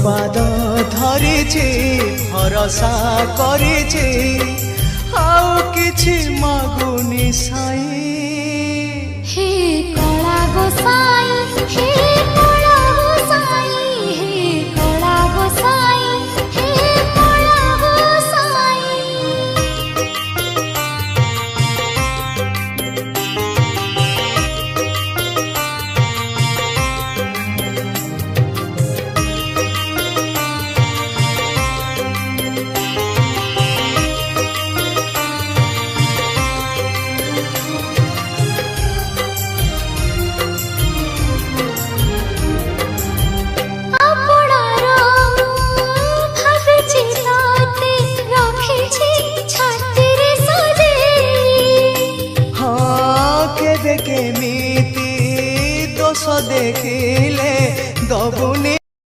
पाद धरिछि भरसा करिछि आउ किछि मागुनी साई हे कला गोसाई हे